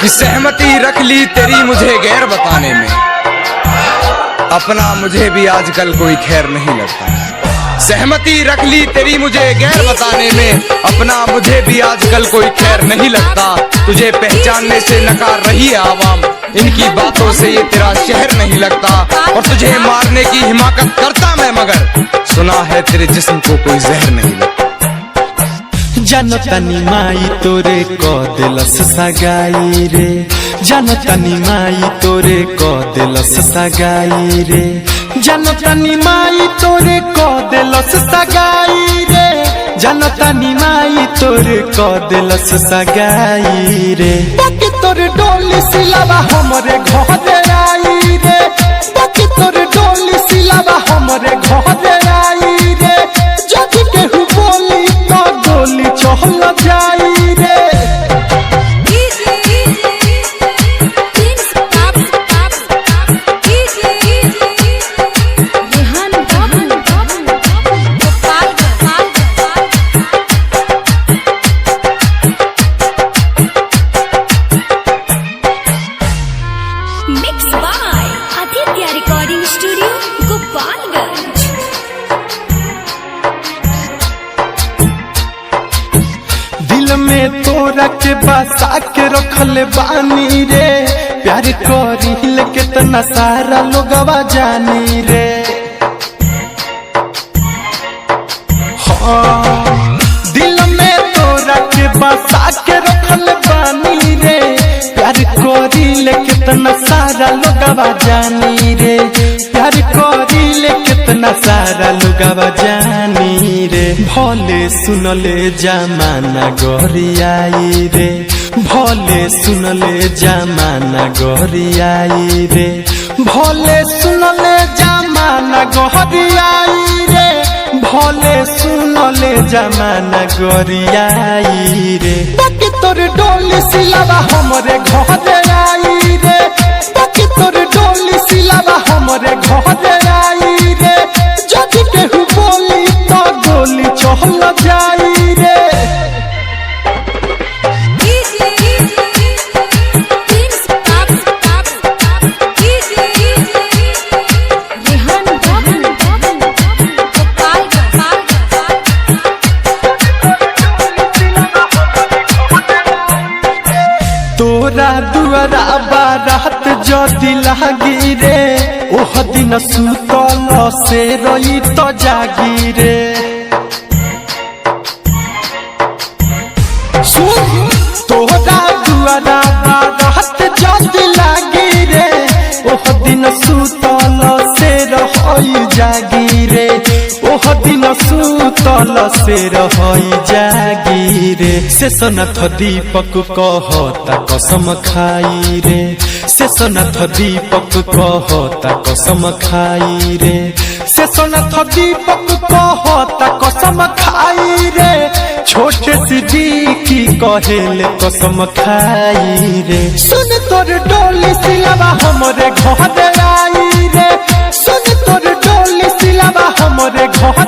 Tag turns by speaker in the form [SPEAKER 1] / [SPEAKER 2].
[SPEAKER 1] कि सहमति रख ली तेरी मुझे गैर बताने में, अपना मुझे भी आजकल कोई खैर नहीं लगता। सहमति रख ली तेरी मुझे गैर बताने में, अपना मुझे भी आजकल कोई खैर नहीं लगता। तुझे पहचानने से नकार रही है आवाम, इनकी बातों से ये तेरा शहर नहीं लगता। और तुझे मारने की हिमाकत करता मैं, मगर सुना है तेरे जिस्म को कोई जहर नहीं लगता।
[SPEAKER 2] जनतनी माई तोरे को दिलस सगाई रे, जनतनी माई तोरे को दिलस सगाई रे, जनतनी माई तोरे को दिलस सगाई रे, जनतनी माई तोरे को दिलस सगाई रे। बाकी तोरे डोली सिलावा हमरे घर आई रे, बाकी तोरे डोली सिलावा हमरे घर आई रे। जब केहू बोली तो गोली चल जाई रे।
[SPEAKER 3] Mixed by Aditya Recording Studio, Gopalganj।
[SPEAKER 2] दिल में तोरा के बसा के रखले बानी रे, प्यार करिल कितना सारा लोगवा जानी रे। हाँ, दिल में तोरा के बसा के रखले बानी रे, प्यार करिल कितना सारा लोगवा जानी रे, प्यार करिल कितना सारा लोगवा जानी रे। भले सुनले जमाना गोरियाई रे, भले सुनले जमाना गोरियाई रे, भले सुनले जमाना गोरियाई रे, भले सुनले जमाना गोरियाई रे। बाकी तोर डोली सिलावा हमरे घर आई रे, बाकी तोर डोली सिलावा हमरे घर आई रे। जब केहू बोली तो गोली चल जाई रे। तोरा दुआरा बारात जदि लागी रे, ओह दिन सुतल से रही तो जागी रे। तोरा दुआरा बारात जदि लागी रे, ओह दिन सुतल से रही जागी रे, ओह दिन सुतल से रही जागी रे। शेषनाथ दीपक कहता कसम खाई रे, शेषनाथ दीपक कहता कसम खाई रे, शेषनाथ दीपक कहता कसम खाई रे। छोटे सिद्दीकी कहेले कसम खाई रे। सुन तोर डोली सिलावा हमरे घर आई रे, सुन तोर डोली सिलावा हमरे घर